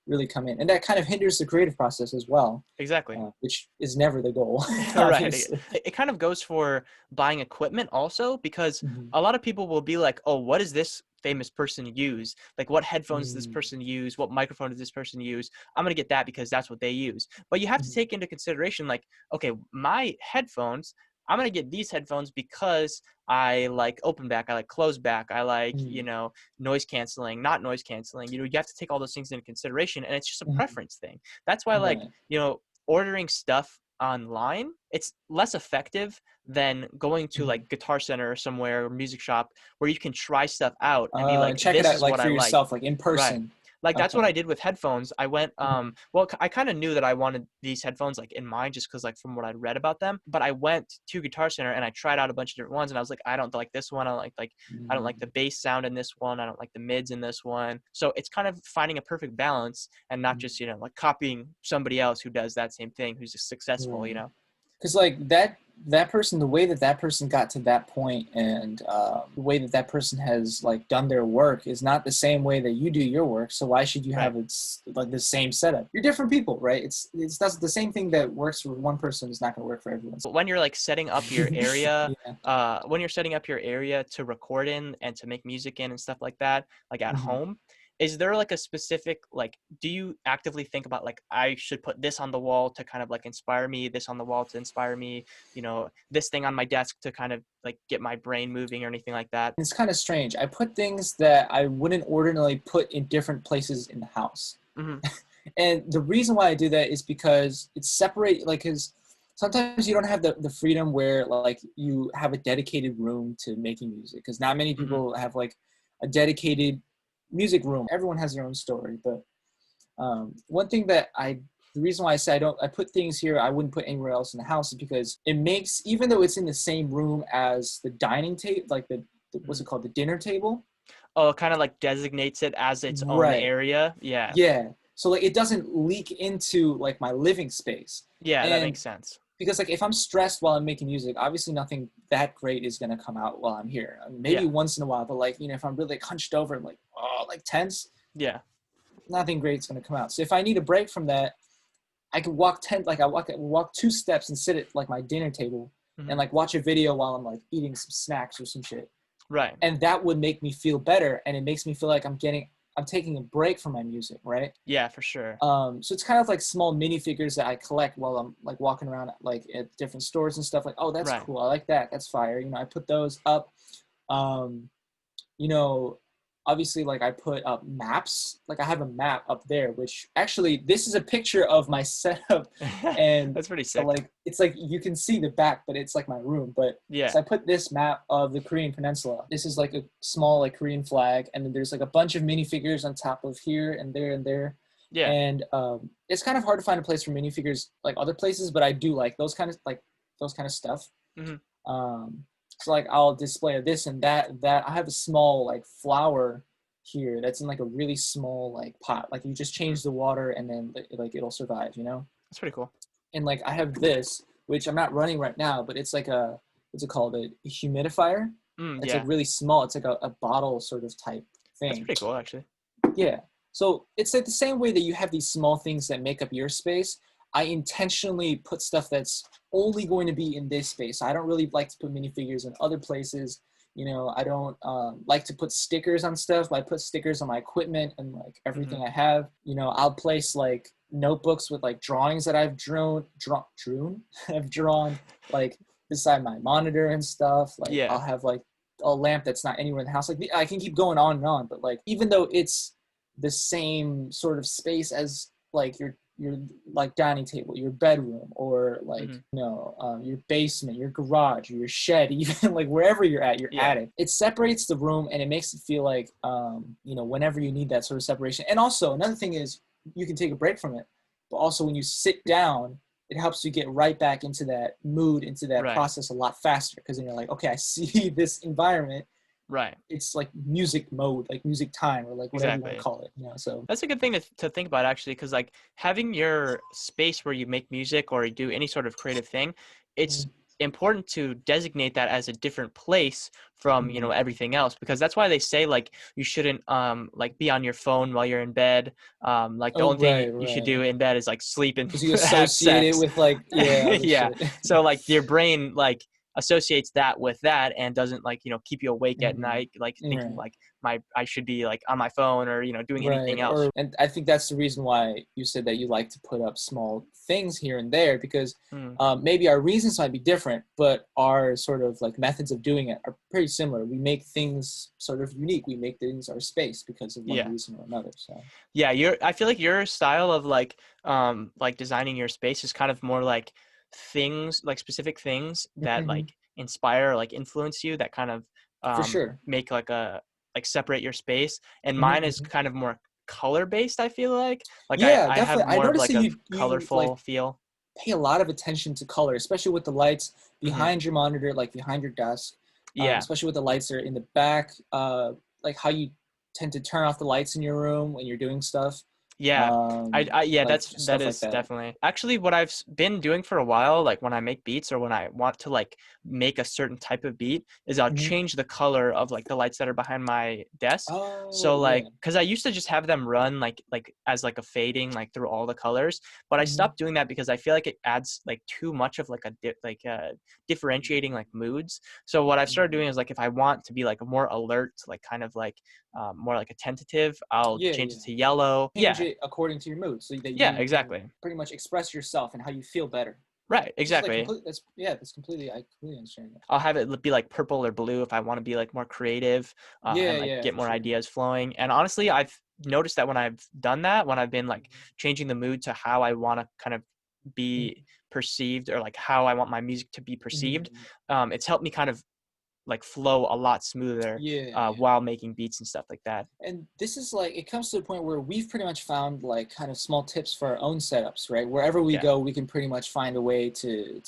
really come in, and that kind of hinders the creative process as well, Exactly. which is never the goal, Right. It, obviously. it kind of goes for buying equipment also, because Mhm. a lot of people will be like, oh, what does this famous person use? Like, what headphones does this Mm. person use? What microphone does this person use? I'm going to get that because that's what they use. But you have to Mhm. take into consideration, like, okay, my headphones, I'm going to get these headphones because I like open back, I like close back, I like, you Mhm. know, noise canceling, not noise canceling. You know, you have to take all those things into consideration, and it's just a Mhm. preference thing. That's why, like, Right. you know, ordering stuff online, it's less effective than going to Mhm. like Guitar Center or somewhere, or music shop, where you can try stuff out and be like, Check it this out is like what for I like. yourself, like in Right. person. Like that's what Okay. I did with headphones. I went Mhm. well, I kind of knew that I wanted these headphones like in mind, just cuz like from what I'd read about them, but I went to Guitar Center and I tried out a bunch of different ones, and I was like, I don't like this one. I don't like I don't like the Mhm. bass sound in this one. I don't like the mids in this one. So it's kind of finding a perfect balance, and not Mhm. just, you know, like copying somebody else who does that same thing, who's just successful, you Right. know. Because like that person, the way that that person got to that point, and the way that that person has like done their work is not the same way that you do your work. So why should you Right. have like the same setup? You're different people, right? It's that's the same thing that works for one person is not going to work for everyone. When you're like setting up your area, Yeah. when you're setting up your area to record in and to make music in and stuff like that, like at Hmm. home, is there like a specific, like, do you actively think about like, I should put this on the wall to kind of like inspire me, this on the wall to inspire me, you know, this thing on my desk to kind of like get my brain moving or anything like that? It's kind of strange. I put things that I wouldn't ordinarily put in different places in the house. Hmm. And the reason why I do that is because it's separate, like, because sometimes you don't have the freedom where like you have a dedicated room to making music, because not many Hmm. people have like a dedicated music room. Everyone has their own story, but one thing that the reason why I say I put things here I wouldn't put anywhere else in the house is because it makes, even though it's in the same room as the dining table, like the what's it called, the dinner table. Oh, it kind of like designates it as its own Right. area. Yeah. Yeah. So like it doesn't leak into like my living space. Yeah, that And makes sense. because like if I'm stressed while I'm making music, obviously nothing that great is gonna come out while I'm here. Maybe Yeah. once in a while, but like, you know, if I'm really like, hunched over and like, oh, like tense, Yeah. nothing great's gonna come out. So if I need a break from that, I could walk 2 steps and sit at like my dinner table and Hmm. like watch a video while I'm like eating some snacks or some shit. Right. And that would make me feel better, and it makes me feel like I'm taking a break from my music, right? Yeah, for sure. So it's kind of like small minifigures that I collect while I'm like walking around like at different stores and stuff. Like, oh, that's Right. cool. I like that. That's fire. You know, I put those up. Um, you know, obviously, like I put up maps. Like I have a map up there, which actually this is a picture of my setup, and That's pretty sick. like it's like you can see the back, but it's like my room. But Yeah. so I put this map of the Korean Peninsula. This is like a small like Korean flag, and then there's like a bunch of minifigures on top of here and there and there. Yeah. And it's kind of hard to find a place for minifigures like other places, but I do like those kind of stuff. Hmm. Um, so like I'll display this and that. I have a small like flower here that's in like a really small like pot. Like you just change the water and then like it'll survive, you know? That's pretty cool. And like I have this, which I'm not running right now, but it's like what's it called? A humidifier. It's like Yeah. really small. It's like a bottle sort of type That's thing. pretty cool, actually. Yeah. So it's like the same way that you have these small things that make up your space. I intentionally put stuff that's only going to be in this space. I don't really like to put minifigures in other places. You know, I don't like to put stickers on stuff. I put stickers on my equipment and like Hmm. everything I have. You know, I'll place like notebooks with like drawings that I've I've drawn like beside my monitor and stuff. Like I'll Yeah. have like a lamp that's not anywhere in the house. Like I can keep going on and on, but like even though it's the same sort of space as like your like dining table, your bedroom, or like Hmm. your basement, your garage, or your shed, even like wherever you're at, your Yeah. attic. It separates the room and it makes it feel like whenever you need that sort of separation. And also another thing is you can take a break from it, but also when you sit down, it helps you get right back into that mood, into that Right. process a lot faster, because then you're like, okay, I see this environment, Right. it's like music mode, like music time, or like whatever you want to Exactly. call it, so That's a good thing to think about, actually, because like having your space where you make music or you do any sort of creative thing, it's mhm, important to designate that as a different place from mhm. everything else, because that's why they say like you shouldn't like be on your phone while you're in bed. Like the Oh, only thing right, you should right. do in bed is like sleep and Because you have associate it sex. with like, yeah, other Yeah. shit. So like your brain like associates that with that and doesn't like keep you awake at Mhm. night like thinking Right. like I should be like on my phone or doing Right. anything else. And I think that's the reason why you said that you like to put up small things here and there, because Mm, maybe our reasons might be different, but our sort of like methods of doing it are pretty similar. We make things sort of unique. We make things our space because of one yeah. reason or another. So. Yeah, I feel like your style of like designing your space is kind of more like things, like specific things that Mhm. like inspire, like influence you, that kind of For sure. make like separate your space. And Mhm, mine is mhm. kind of more color based, I feel like. Like Yeah, I have definitely. I more of noticed like that a you like colorful feel. pay a lot of attention to color, especially with the lights Hmm. behind your monitor, like behind your desk, Yeah. especially with the lights that are in the back, like how you tend to turn off the lights in your room when you're doing stuff, Yeah. Yeah, like that's just that stuff like is that. definitely actually what I've been doing for a while, like when I make beats or when I want to like make a certain type of beat, is I'll Hmm. change the color of like the lights that are behind my desk. So Oh like yeah. because I used to just have them run like as like a fading like through all the colors, but I Hmm. stopped doing that because I feel like it adds like too much of like a differentiating like moods. So what I've started doing is like if I want to be like more alert, like kind of like more like a tentative, I'll Yeah, change yeah. it to yellow. Change Yeah. it according to your mood, so that Yeah, you can exactly. pretty much express yourself and how you feel better. Right, Which is like exactly. complete. That's yeah. That's completely. I completely understand that. I'll have it be like purple or blue if I want to be like more creative Yeah, and like yeah, get for more sure. ideas flowing. And honestly, noticed that when I've done that, when I've been like changing the mood to how I want to kind of be perceived, or like how I want my music to be perceived, Mhm. it's helped me kind of like flow a lot smoother Yeah, yeah. while making beats and stuff like that. And this is like, it comes to the point where we've pretty much found like kind of small tips for our own setups, right? Wherever we Yeah. go, we can pretty much find a way to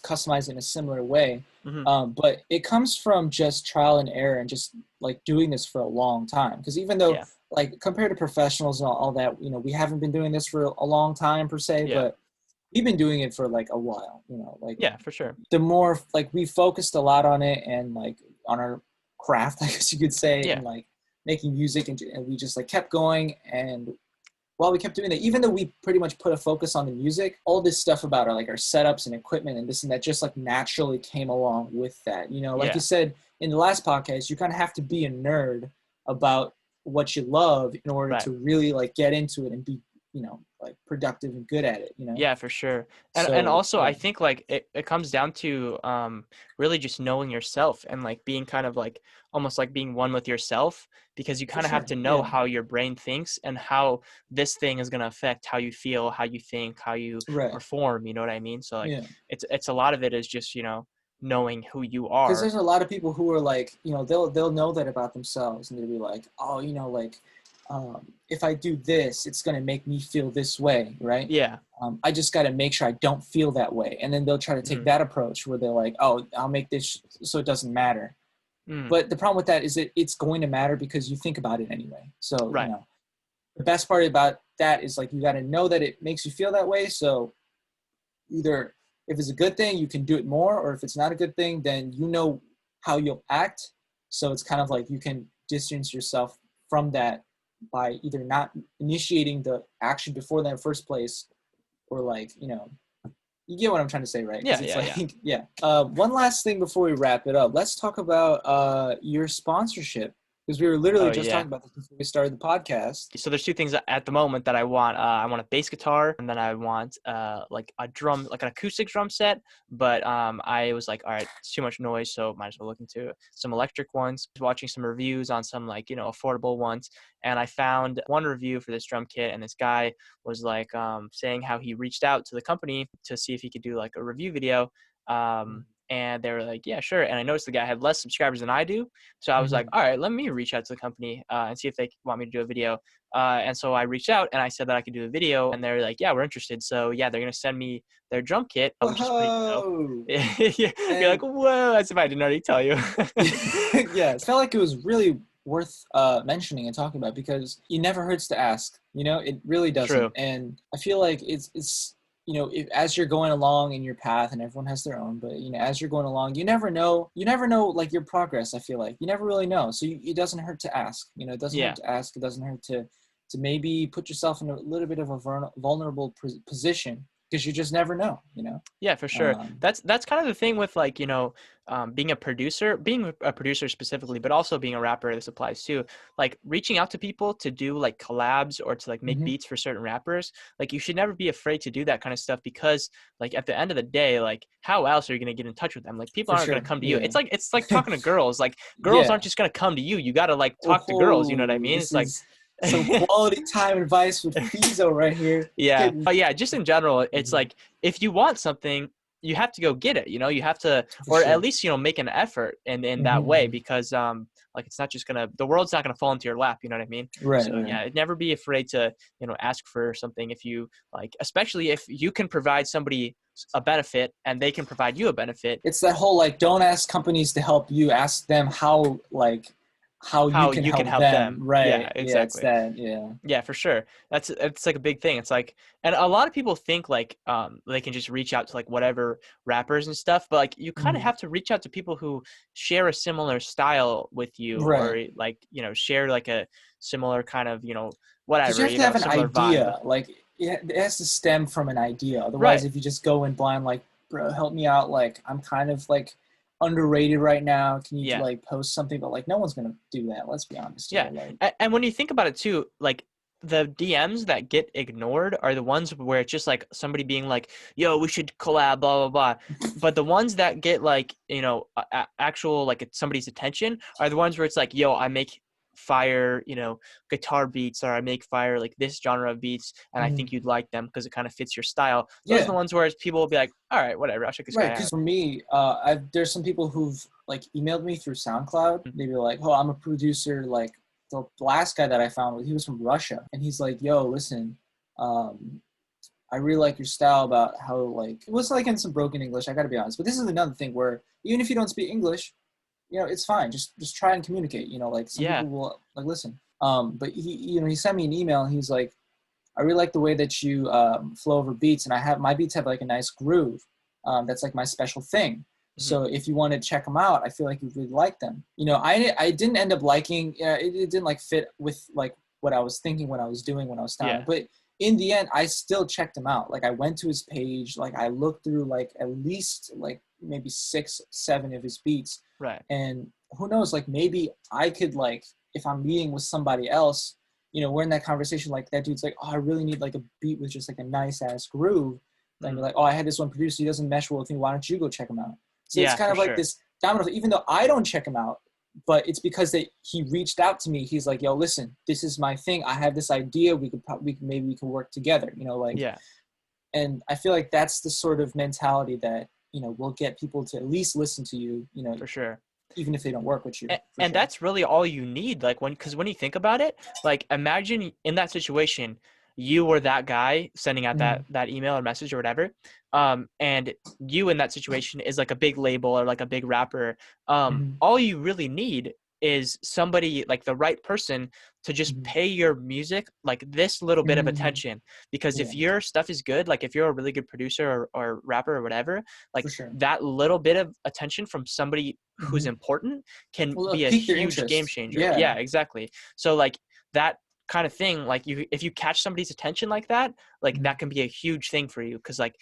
customize it in a similar way. Hmm. But it comes from just trial and error and just like doing this for a long time. Because even though Yeah. like compared to professionals and all that, we haven't been doing this for a long time per se, Yeah. but we've been doing it for like a while, like Yeah, for sure. the more like we focused a lot on it and like on our craft, I guess you could say, Yeah. and like making music, and we just like kept going. And while we kept doing that, even though we pretty much put a focus on the music, all this stuff about our setups and equipment and this and that just like naturally came along with that. Like you Yeah. said in the last podcast, you kind of have to be a nerd about what you love in order Right. to really like get into it and be, like productive and good at it. Yeah, for sure. And So also yeah. I think like it comes down to really just knowing yourself, and like being kind of like almost like being one with yourself, because you For kind of have sure. to know Yeah. how your brain thinks and how this thing is going to affect how you feel, how you think, how you Right. perform, you know what I mean? So like Yeah. it's a lot of it is just, knowing who you Because are. there's a lot of people who are like, they'll know that about themselves, and they'll be like, oh, like, if I do this, it's gonna make me feel this way, right? Yeah. I just got to make sure I don't feel that way, and then they'll try to take Mhm. that approach where they're like, oh, I'll make this so it doesn't matter. Mm. But the problem with that is that it's going to matter because you think about it anyway. So Right. the best part about that is like you got to know that it makes you feel that way. So either if it's a good thing, you can do it more, or if it's not a good thing, then you know how you'll act. So it's kind of like you can distance yourself from that by either not initiating the action before that in the first place, or like, you get what I'm trying to say, right? Because Yeah, it's yeah, yeah. like, yeah. One last thing before we wrap it up. Let's talk about your sponsorship, because we were literally Oh just yeah. talking about this before we started the podcast. So there's two things at the moment that I want. I want a bass guitar, and then I want like a drum, like an acoustic drum set. But I was like, all right, it's too much noise, so might as well look into some electric ones. Watching some reviews on some like affordable ones, and I found one review for this drum kit, and this guy was like saying how he reached out to the company to see if he could do like a review video. And they were like, yeah, sure. And I noticed the guy had less subscribers than I do. So I was like, Mm-hmm. all right, let me reach out to the company and see if they want me to do a video. And so I reached out and I said that I could do a video, and they're like, yeah, we're interested. So yeah, they're going to send me their drum kit, which is pretty dope. Whoa! Yeah, you're like, And whoa, as if I didn't already tell you. yeah, it felt like it was really worth mentioning and talking about, because it never hurts to ask. It really doesn't. True. And I feel like it's as you're going along in your path, and everyone has their own, but as you're going along, you never know like your progress. I feel like you never really know, so it doesn't hurt to ask. It doesn't Yeah. hurt to ask. It doesn't hurt to maybe put yourself in a little bit of a vulnerable position, because you just never know. Yeah, for sure. Um, That's kind of the thing with like, being a producer specifically, but also being a rapper. This applies too. Like reaching out to people to do like collabs or to like make mhm. beats for certain rappers. Like you should never be afraid to do that kind of stuff, because like at the end of the day, like how else are you going to get in touch with them? Like people For aren't going sure. to come to you. Yeah. It's like talking to girls. Like girls Yeah. aren't just going to come to you. You got to like talk to girls. You know what I Oh, mean? this It's like is some quality time advice with Fizo right here. Yeah. Getting But yeah, just in general, it's Mhm. like if you want something, you have to go get it. You have to, For or at sure. least make an effort in that way, Mhm. because like it's not just the world's not gonna fall into your lap. You know what I mean? Right, So right. yeah, never be afraid to ask for something if you like, especially if you can provide somebody a benefit and they can provide you a benefit. It's that whole like, don't ask companies to help you, ask them how you How can you can help help them. them? Yeah, Right. Yeah, it's exactly. that. Yeah. Yeah, for sure. It's like a big thing. It's like, and a lot of people think like they can just reach out to like whatever rappers and stuff, but like you kind of Mhm. have to reach out to people who share a similar style with you, Right. or like share like a similar kind of Because you whatever, have to have an similar vibe. idea. Like it has to stem from an idea. Otherwise, Right. if you just go in blind, like, bro, help me out. Like, I'm kind of like underrated right now. Can you Yeah. like post something? But like, no one's gonna do that. Let's be honest here. Yeah. Like, And when you think about it too, like the DMs that get ignored are the ones where it's just like somebody being like, yo, we should collab, blah, blah, blah. But the ones that get like, actual, like somebody's attention are the ones where it's like, yo, I make fire, guitar beats, or I make fire like this genre of beats, and I Mhm. think you'd like them because it kind of fits your style. Those are Yeah. the ones where people will be like, all right, whatever, I'll check this Right, guy because out. for me, there's some people who've like emailed me through SoundCloud. Mhm. They'd be like, "Oh, I'm a producer." Like the last guy that I found, he was from Russia, and he's like, "Yo, listen, um, I really like your style about how like it was like in some broken English. I got to be honest, but this is another thing where even if you don't speak English, it's fine. Just try and communicate. Like some Yeah. people will like listen. But he sent me an email, and he's like, I really like the way that you flow over beats, and my beats have like a nice groove. That's like my special thing. Mhm. So if you want to check them out, I feel like you really like them. I didn't end up liking. It didn't like fit with like what I was thinking, what I was doing, when I was styling. Yeah. But in the end, I still checked him out. Like I went to his page, like I looked through like at least like maybe 6, 7 of his beats, Right. and who knows, like maybe I could like if I'm meeting with somebody else, we're in that conversation, like that dude's like, oh, I really need like a beat with just like a nice ass groove. Then Mhm. you're like, oh, I had this one producer, he doesn't mesh well with me. Why don't you go check him out? So it's Yeah, kind for of like sure. this domino, even though I don't check him out, but it's because he reached out to me. He's like, yo, listen, this is my thing. I have this idea. Maybe we could work together, like, Yeah, and I feel like that's the sort of mentality that, will get people to at least listen to you, for sure. even if they don't work with you, for And sure. that's really all you need. Like because when you think about it, like imagine in that situation, you were that guy sending out Mm-hmm. that email or message or whatever, and you in that situation is like a big label or like a big rapper. Mm-hmm. All you really need is somebody, like the right person, to just Mm-hmm. pay your music like this little bit of Mm-hmm. attention. Because Yeah, if your stuff is good, like if you're a really good producer or rapper or whatever, for like sure. that little bit of attention from somebody who's Mm-hmm. important can Well, be a pique their huge game interest. changer. Yeah. Yeah, exactly. So like that kind of thing, like if you catch somebody's attention like that, like Mm-hmm. that can be a huge thing for you, because like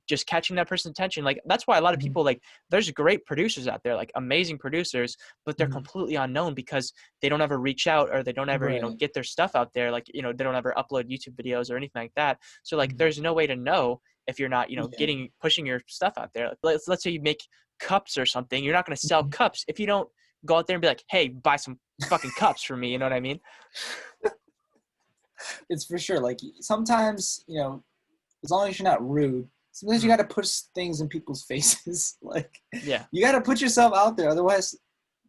just catching that person's attention, like that's why a lot of Mm-hmm. people, like there's great producers out there, like amazing producers, but they're Mm-hmm. completely unknown because they don't ever reach out, or they don't ever Right. get their stuff out there, like they don't ever upload YouTube videos or anything like that. So like Mm-hmm. there's no way to know if you're not Yeah. getting pushing your stuff out there. Like, let's say you make cups or something, you're not going to sell Mhm. cups if you don't go out there and be like, hey, buy some fucking cups for me. You know what I mean? It's for sure. Like sometimes, as long as you're not rude, sometimes you Mhm. got to push things in people's faces. Like Yeah. you got to put yourself out there. Otherwise,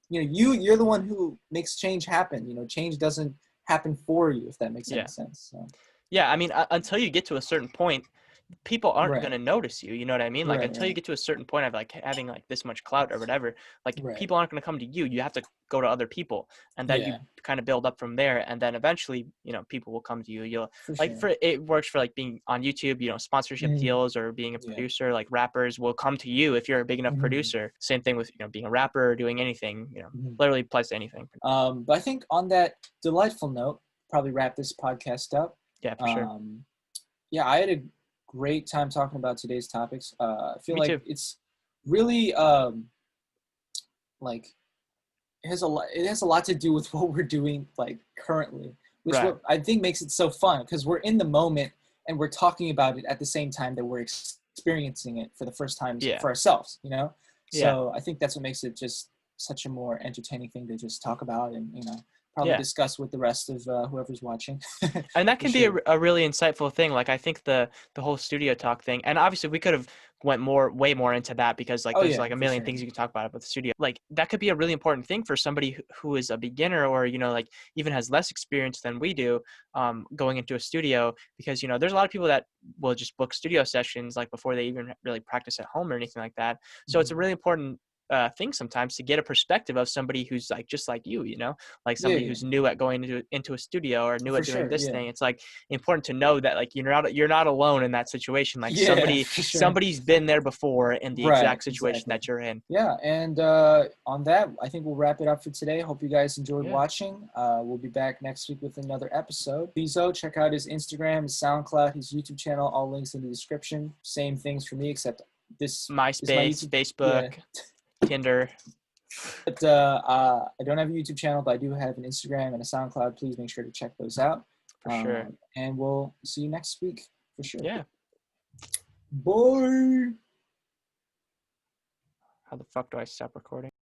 you're the one who makes change happen. Change doesn't happen for you, if that makes any Yeah. sense. So, Yeah. I mean, until you get to a certain point, people aren't going right, to notice you. You know what I mean? Like right, until you right, get to a certain point of like having like this much clout or whatever, like right. people aren't going to come to you. You have to go to other people, and that you Yeah, kind of build up from there. And then eventually, people will come to you. You'll for like, sure. for it works for like being on YouTube, sponsorship Mm, deals, or being a yeah. producer, like rappers will come to you if you're a big enough Mhm, producer. Same thing with, being a rapper or doing anything, mhm. literally applies to anything. But I think on that delightful note, probably wrap this podcast up. Yeah, for sure. Um, yeah, I had a great time talking about today's topics. I feel Me like too. it's really like it has a lot to do with what we're doing like currently, which Right. what I think makes it so fun because we're in the moment and we're talking about it at the same time that we're experiencing it for the first time Yeah. for ourselves. Yeah. So I think that's what makes it just such a more entertaining thing to just talk about and probably Yeah. discuss with the rest of whoever's watching. And that For can be sure. a really insightful thing. Like I think the whole studio talk thing, and obviously we could have went way more into that, because like Oh there's yeah, like a for million sure. things you can talk about with the studio. Like that could be a really important thing for somebody who is a beginner, or like even has less experience than we do, going into a studio, because there's a lot of people that will just book studio sessions like before they even really practice at home or anything like that. So it's a Mhm. really important thing sometimes to get a perspective of somebody who's like just like you, like Yeah, somebody yeah, who's new at going into a studio or new for at doing sure. this Yeah, thing. It's like important to know that like you're not alone in that situation. Like yeah, for sure. somebody's been there before in the Right, exact situation exactly. that you're in. Yeah, and on that, I think we'll wrap it up for today. Hope you guys enjoyed Yeah. watching. We'll be back next week with another episode. Bezo, check out his Instagram, his SoundCloud, his YouTube channel. All links in the description. Same things for me, except this is my MySpace, YouTube. Yeah, Facebook, Tinder. but I don't have a YouTube channel, but I do have an Instagram and a SoundCloud. Please make sure to check those out. For sure. And we'll see you next week for sure. Yeah. Bye. How the fuck do I stop recording?